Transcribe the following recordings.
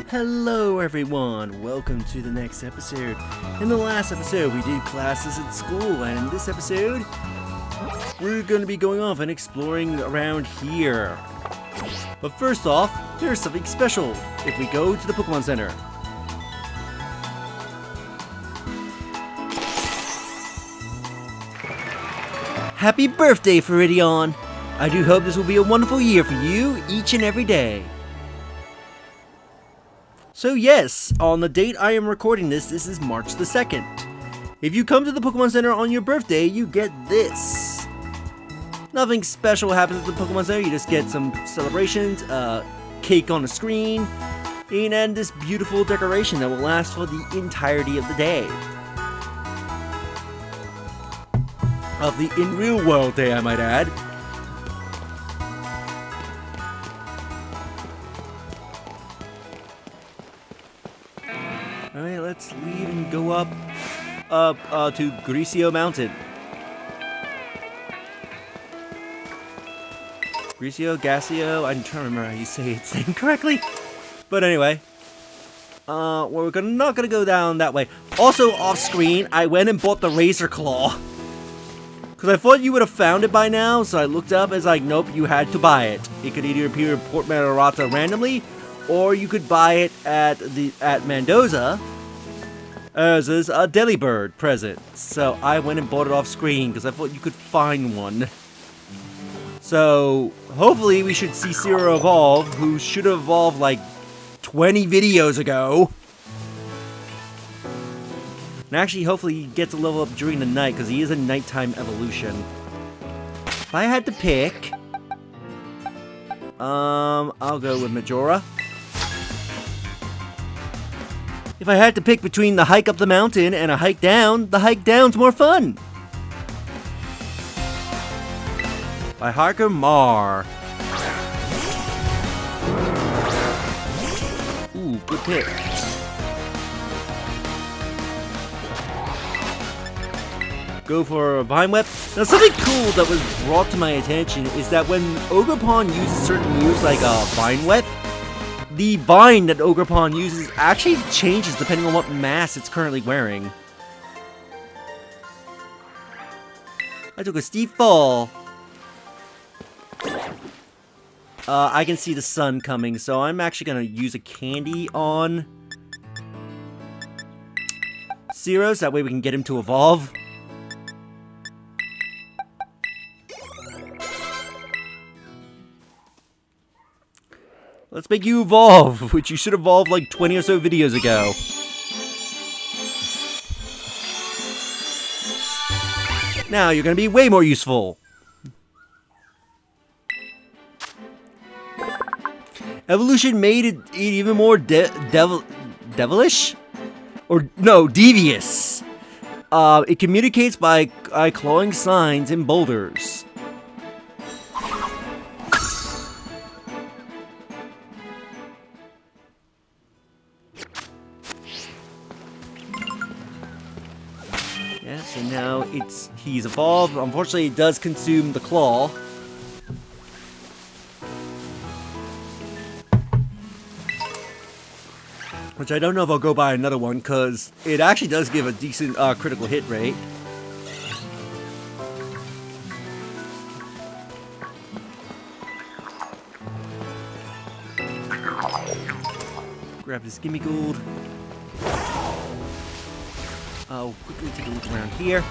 Hello everyone, welcome to the next episode. In the last episode we did classes at school, and in this episode we're going to be going off and exploring around here. But first off, there's something special if we go to the Pokémon Center. Happy birthday, Feridion! I do hope this will be a wonderful year for you each and every day. So yes, on the date I am recording this is March the 2nd. If you come to the Pokémon Center on your birthday, you get this. Nothing special happens at the Pokémon Center, you just get some celebrations, cake on the screen, and this beautiful decoration that will last for the entirety of the day. Of the in real world day, I might add. Alright, let's leave and go up to Gricio Mountain. Gricio, Gassio, I'm trying to remember how you say its name correctly. But anyway, we're not gonna go down that way. Also off screen, I went and bought the Razor Claw. Because I thought you would have found it by now, so I looked up and was like, nope, you had to buy it. It could either appear in Port Matarata randomly, or you could buy it at Mendoza as a Delibird present. So I went and bought it off screen because I thought you could find one. So hopefully we should see Zero evolve, who should have evolved like 20 videos ago. And actually, hopefully he gets a level up during the night, because he is a nighttime evolution. If I had to pick, I'll go with Majora. If I had to pick between the hike up the mountain and a hike down, the hike down's more fun. By Harker Mar. Ooh, good pick. Go for a Vine Whip. Now, something cool that was brought to my attention is that when Ogerpon uses certain moves like a Vine Whip, the vine that Ogerpon uses actually changes depending on what mask it's currently wearing. I took a steep fall. I can see the sun coming, so I'm actually going to use a candy on Zero, so that way we can get him to evolve. Let's make you evolve, which you should evolve like 20 or so videos ago. Now you're gonna be way more useful. Evolution made it even more devilish? Or no, devious. It communicates by clawing signs and boulders. Yeah, so now he's evolved. Unfortunately, it does consume the claw. Which I don't know if I'll go buy another one, because it actually does give a decent critical hit rate. Grab this Gimme Gold. I'll quickly take a look around here.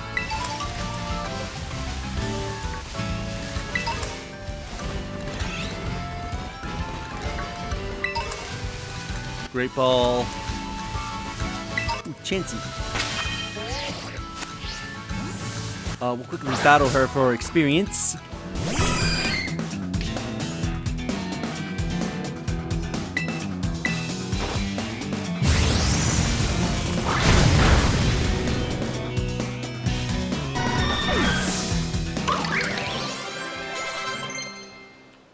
Great Ball. Ooh, Chansey. We'll quickly battle her for experience.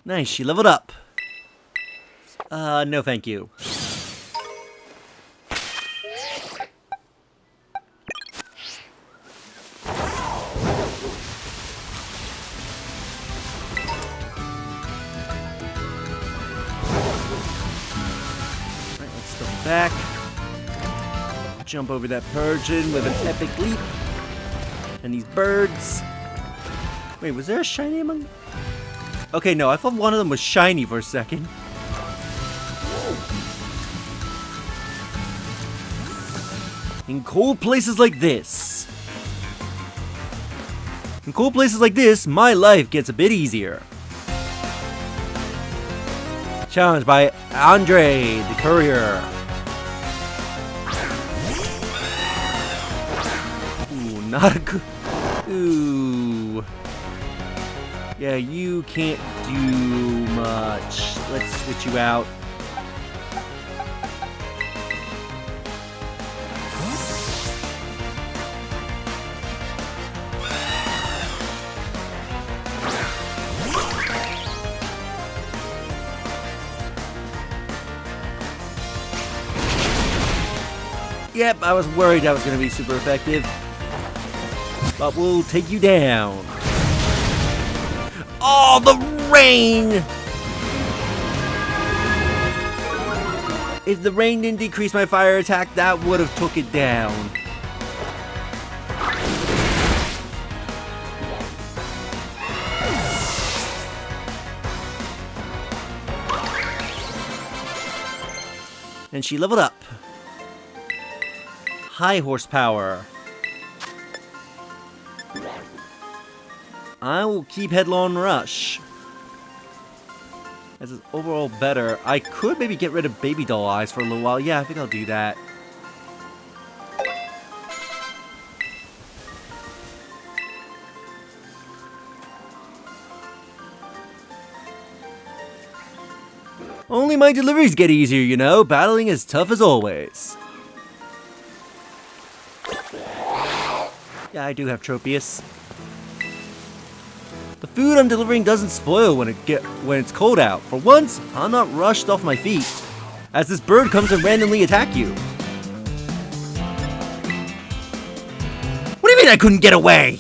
Nice, she leveled up. No thank you. attack. Jump over that Persian with an epic leap. And these birds. Wait, was there a shiny among? Okay, no, I thought one of them was shiny for a second. In cold places like this. In cold places like this, my life gets a bit easier. Challenged by Andre, the courier. Ooh, not a good... Ooh. Yeah, you can't do much. Let's switch you out. Yep, I was worried that was going to be super effective. But we'll take you down. Oh, the rain! If the rain didn't decrease my fire attack, that would have took it down. And she leveled up. High horsepower. I will keep Headlong Rush. As is overall better. I could maybe get rid of Baby Doll Eyes for a little while. Yeah, I think I'll do that. Only my deliveries get easier, you know. Battling is tough as always. Yeah, I do have Tropius. The food I'm delivering doesn't spoil when it's cold out. For once, I'm not rushed off my feet, as this bird comes to randomly attack you. What do you mean I couldn't get away?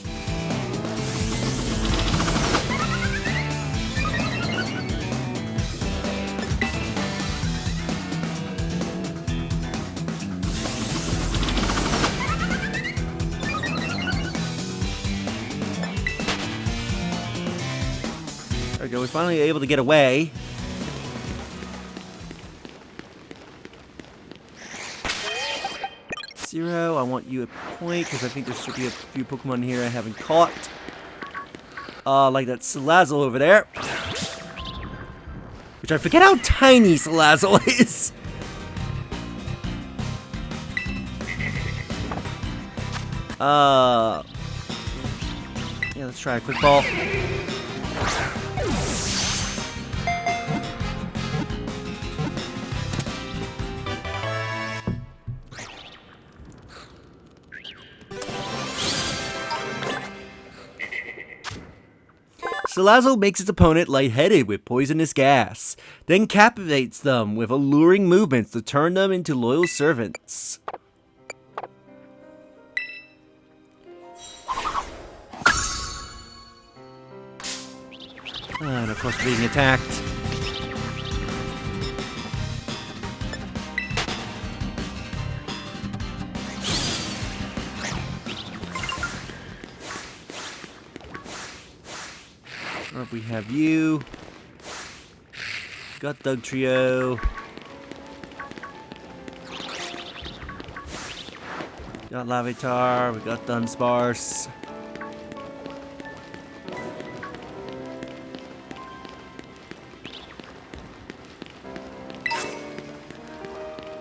There we go, we're finally able to get away. Zero, I want you a point, because I think there should be a few Pokemon here I haven't caught. Like that Salazzle over there. Which I forget how tiny Salazzle is. Yeah, let's try a quick ball. Salazzle makes its opponent lightheaded with poisonous gas, then captivates them with alluring movements to turn them into loyal servants. And of course being attacked. We have you. Got Doug Trio. Got Lavitar. We got Dunsparce.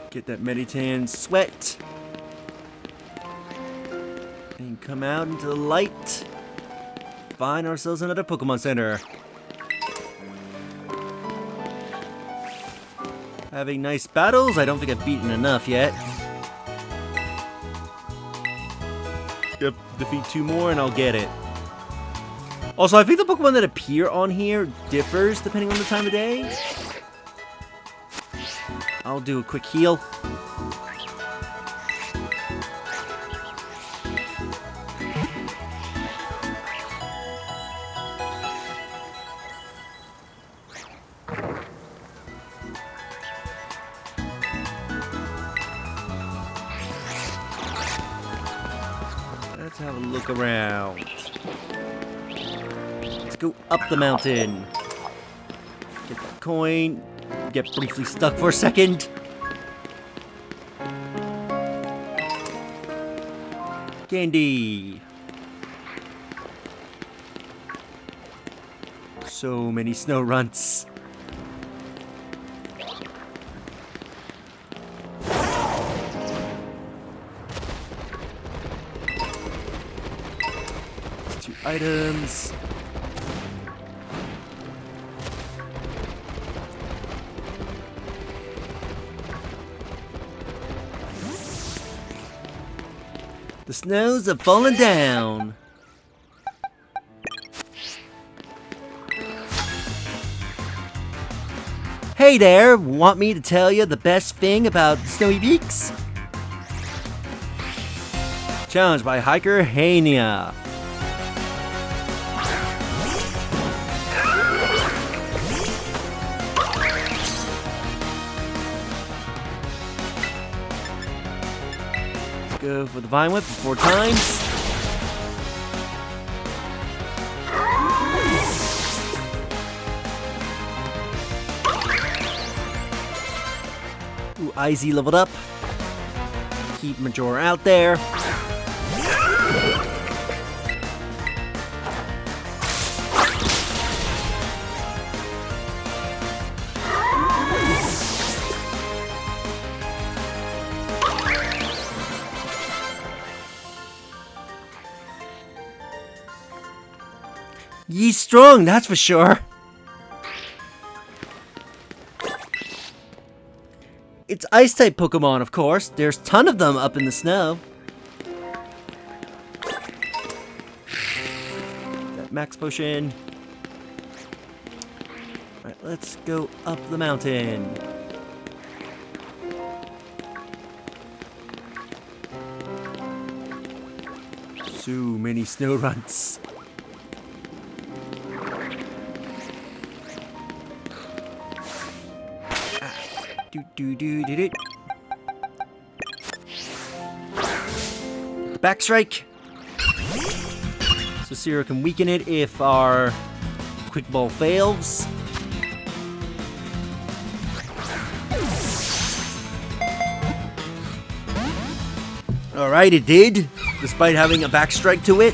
Get that Meditan Sweat. And come out into the light. Find ourselves another Pokemon Center. Having nice battles. I don't think I've beaten enough yet. Yep, defeat 2 more and I'll get it. Also, I think the Pokemon that appear on here differs depending on the time of day. I'll do a quick heal. look around. Let's go up the mountain. Get that coin. Get briefly stuck for a second. Candy. So many snow runts. Two items. The snows have fallen down. Hey there, want me to tell you the best thing about Snowy Peaks? Challenged by hiker Hania. Let's go for the Vine Whip 4 times. Ooh, IZ leveled up. Keep Majora out there. Ye's strong, that's for sure. It's Ice-type Pokemon, of course. There's a ton of them up in the snow. That Max Potion. Alright, let's go up the mountain. So many snow runts. Backstrike. So Zero can weaken it if our Quick Ball fails. Alright, it did, despite having a backstrike to it.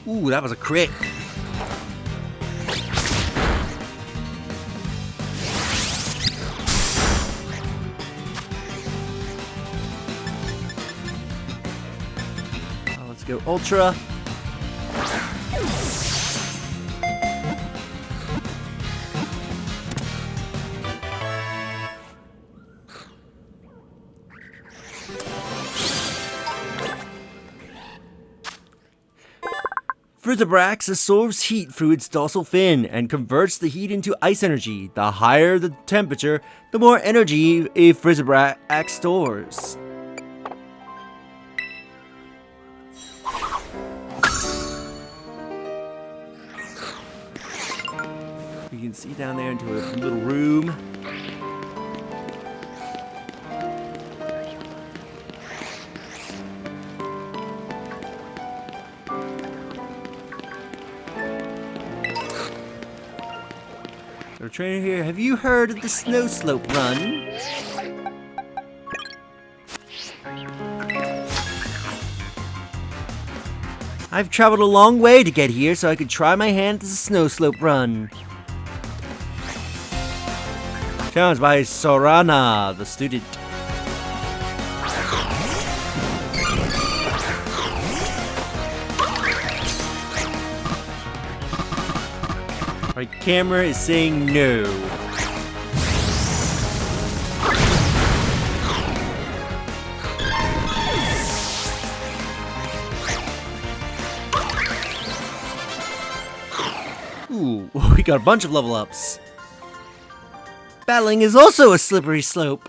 Ooh, that was a crit. Let's go Ultra. Frizabrax absorbs heat through its dorsal fin and converts the heat into ice energy. The higher the temperature, the more energy a Frizabrax stores. You can see down there into a little room. So trainer here, have you heard of the snow slope run? I've traveled a long way to get here so I could try my hand at the snow slope run. Challenged by Sorana, the student. My camera is saying no. Ooh, we got a bunch of level ups. Battling is also a slippery slope.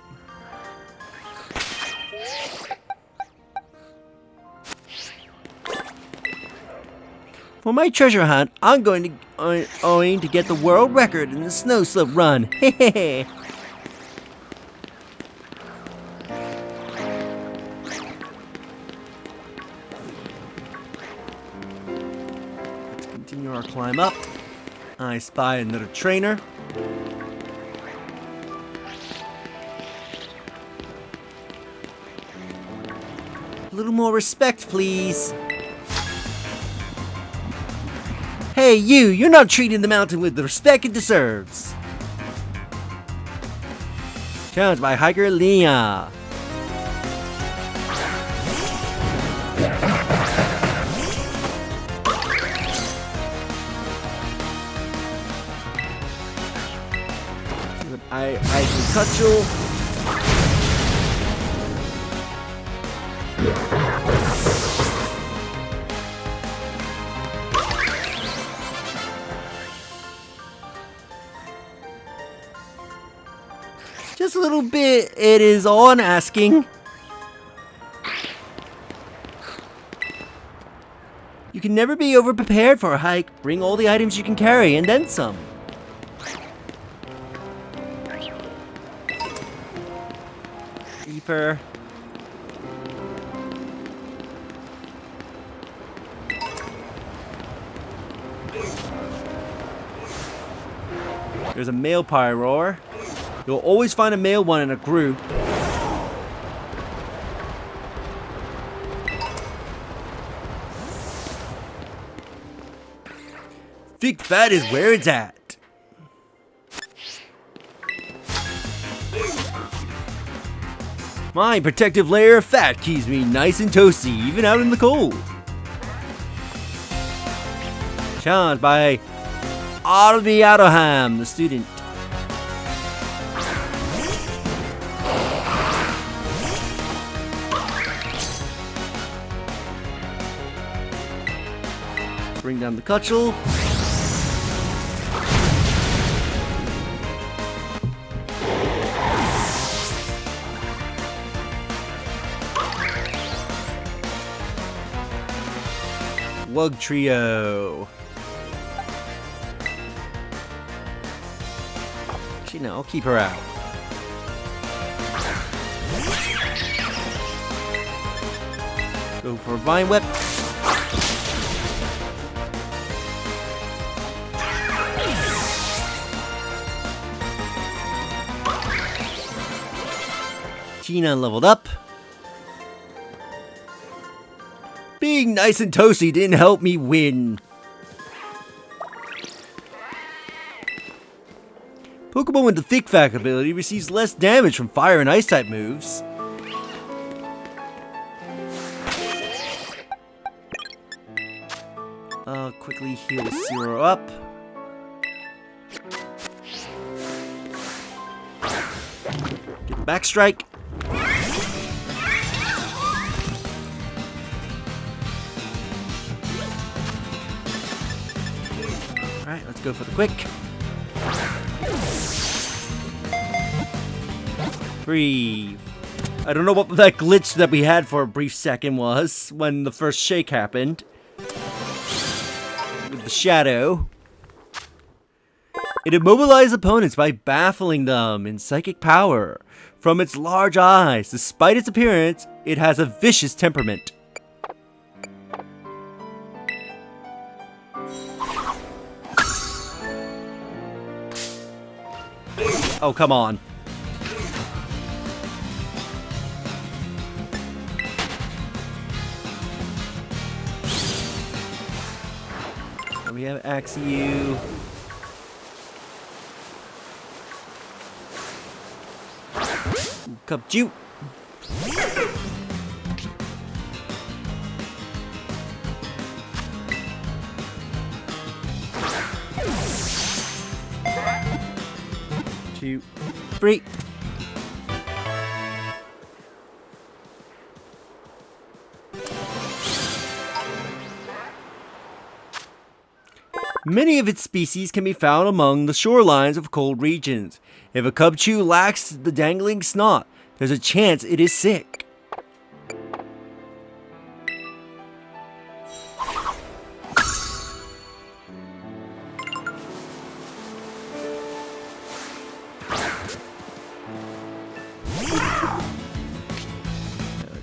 For my treasure hunt, I'm going owing to get the world record in the snow slope run. Hehehe. Let's continue our climb up. I spy another trainer. A little more respect, please. Hey, you're not treating the mountain with the respect it deserves. Challenged by hiker Leah. I can cut you. Just a little bit, it is all I'm asking. You can never be over-prepared for a hike. Bring all the items you can carry, and then some. Reaper. There's a male Pyroar. You'll always find a male one in a group. Thick fat is where it's at. My protective layer of fat keeps me nice and toasty, even out in the cold. Challenged by Arby Autoham, the student. Bring down the Cutchel. Wug Trio. Actually, no, I'll keep her out. Go for a Vine Whip. Tina leveled up. Being nice and toasty didn't help me win. Pokemon with the Thick Fat ability receives less damage from fire and ice type moves. I'll quickly heal Zero up. Get the back strike. Alright, let's go for the quick. Breathe. I don't know what that glitch that we had for a brief second was when the first shake happened. With the shadow. It immobilizes opponents by baffling them in psychic power. From its large eyes, despite its appearance, it has a vicious temperament. Oh, come on. We have Axew. Cupchew. Two, three. Many of its species can be found among the shorelines of cold regions. If a Cubchoo lacks the dangling snot, there's a chance it is sick.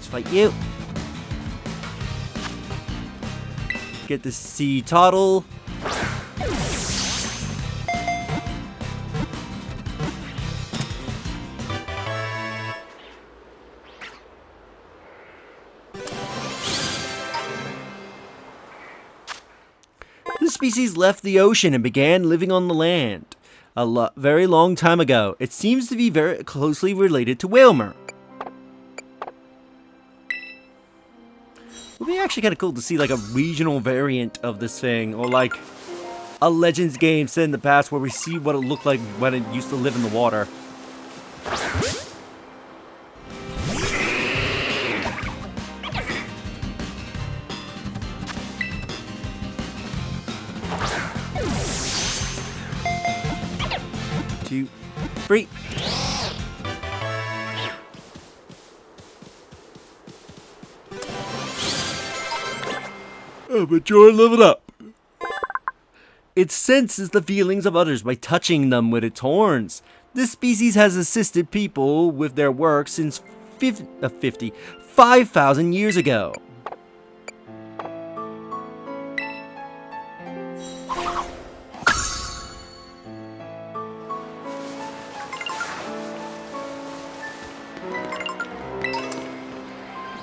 fight you. Get the sea turtle. This species left the ocean and began living on the land a very long time ago. It seems to be very closely related to Whalmer. It would be actually kind of cool to see like a regional variant of this thing, or like a Legends game set in the past where we see what it looked like when it used to live in the water. Two, three. Oh, but you're leveled up. It senses the feelings of others by touching them with its horns. This species has assisted people with their work since 5,000 years ago.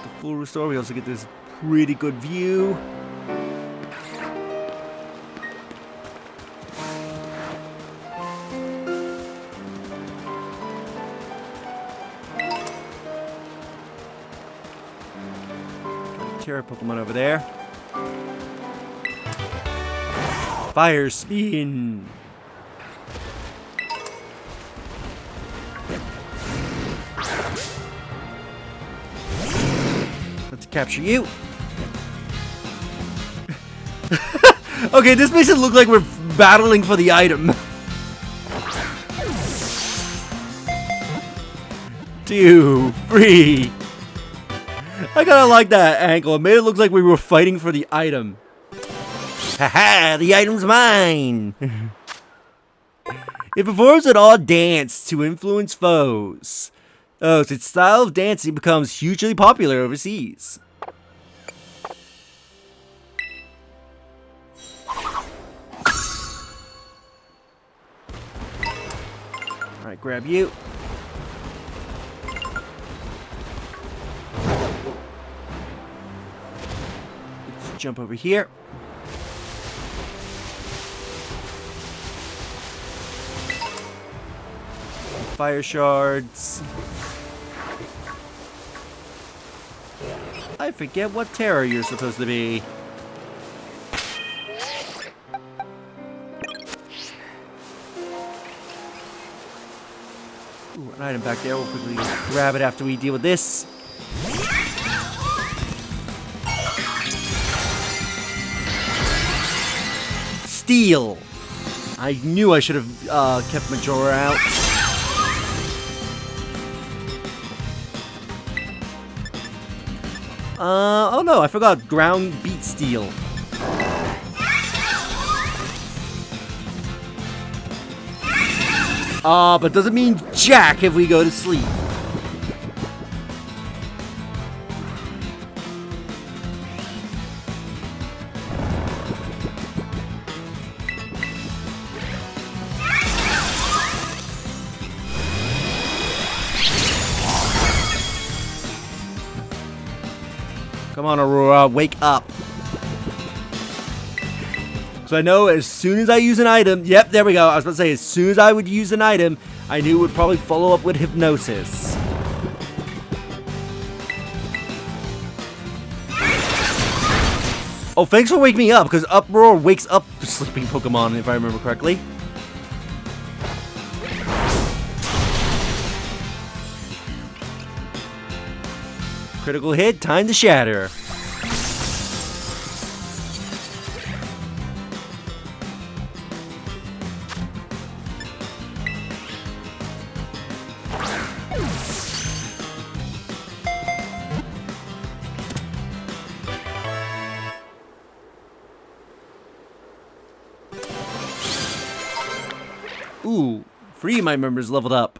The full restore, we also get this pretty good view. Terra Pokemon over there. Fire Spin. Let's capture you. Okay, this makes it look like we're battling for the item. 2, 3. I kinda like that angle. It made it look like we were fighting for the item. Haha, the item's mine! It performs an odd dance to influence foes. Oh, so its style of dancing becomes hugely popular overseas. Alright, grab you. Jump over here. Fire shards. I forget what terror you're supposed to be. Ooh, an item back there. We'll quickly grab it after we deal with this. Steel. I knew I should have kept Majora out. Oh no, I forgot. Ground beat steel. But doesn't mean jack if we go to sleep. Come on, Aurora, wake up. So I know as soon as I use an item, yep, there we go. I was about to say, as soon as I would use an item, I knew it would probably follow up with hypnosis. Oh, thanks for waking me up, because Uproar wakes up the sleeping Pokemon, if I remember correctly. Critical hit, time to shatter. Ooh, 3 of my members leveled up.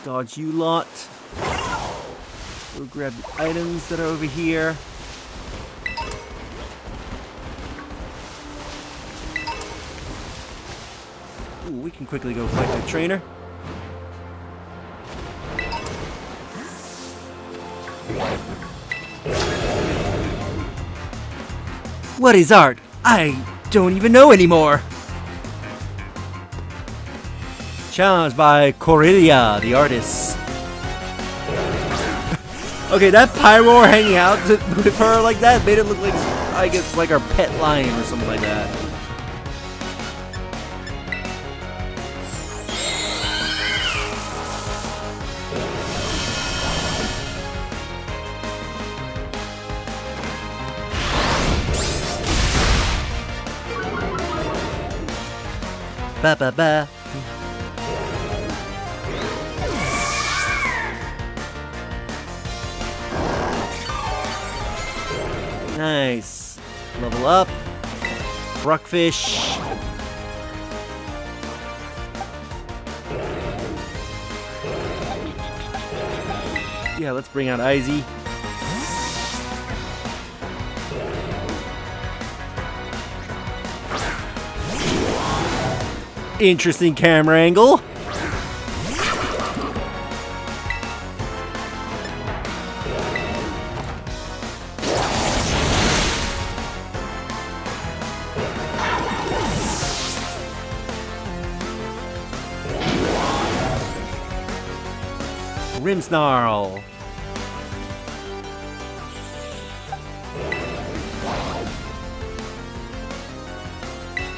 Dodge you lot. We'll grab the items that are over here. Ooh, we can quickly go fight that trainer. What is art? I don't even know anymore. Challenged by Corellia, the artist. Okay, that Pyroar hanging out with her like that made it look like, I guess, like our pet lion or something like that. Ba ba ba. Nice. Level up. Bruckfish. Yeah, let's bring out Izzy. Interesting camera angle. Rimsnarl.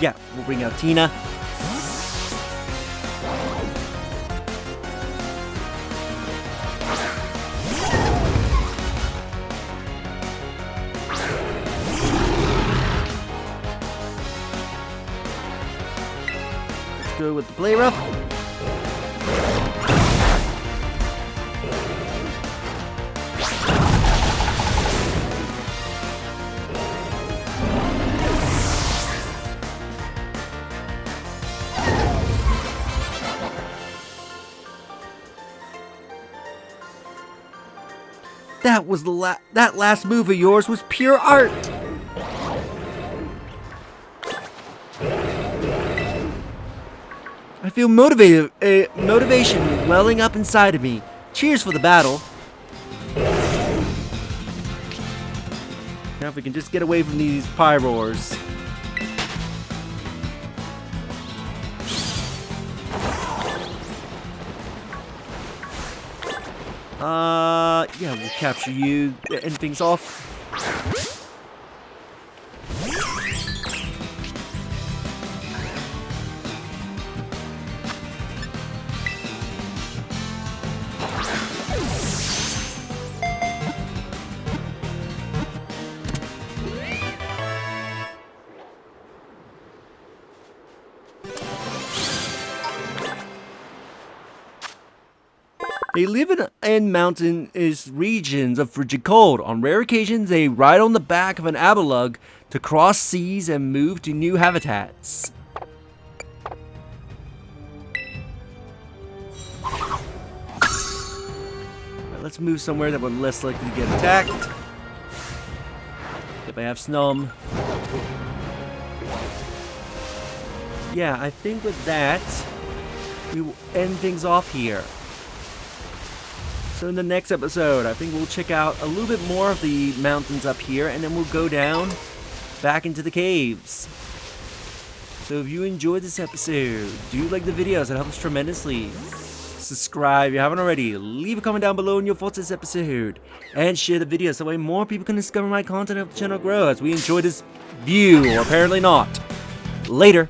Yeah, we'll bring out Tina. Let's go with the play rough. That was that last move of yours was pure art. I feel motivation welling up inside of me. Cheers for the battle. Now if we can just get away from these Pyroars. Yeah, we'll capture you, end things off. They live in mountainous regions of frigid cold. On rare occasions, they ride on the back of an abalug to cross seas and move to new habitats. Right, let's move somewhere that we're less likely to get attacked. If I have Snum. Yeah, I think with that, we will end things off here. So in the next episode, I think we'll check out a little bit more of the mountains up here, and then we'll go down back into the caves. So if you enjoyed this episode, do like the videos, it helps tremendously. Subscribe if you haven't already, leave a comment down below on your thoughts on this episode, and share the video so that way more people can discover my content and help the channel grow as we enjoy this view, or apparently not. Later.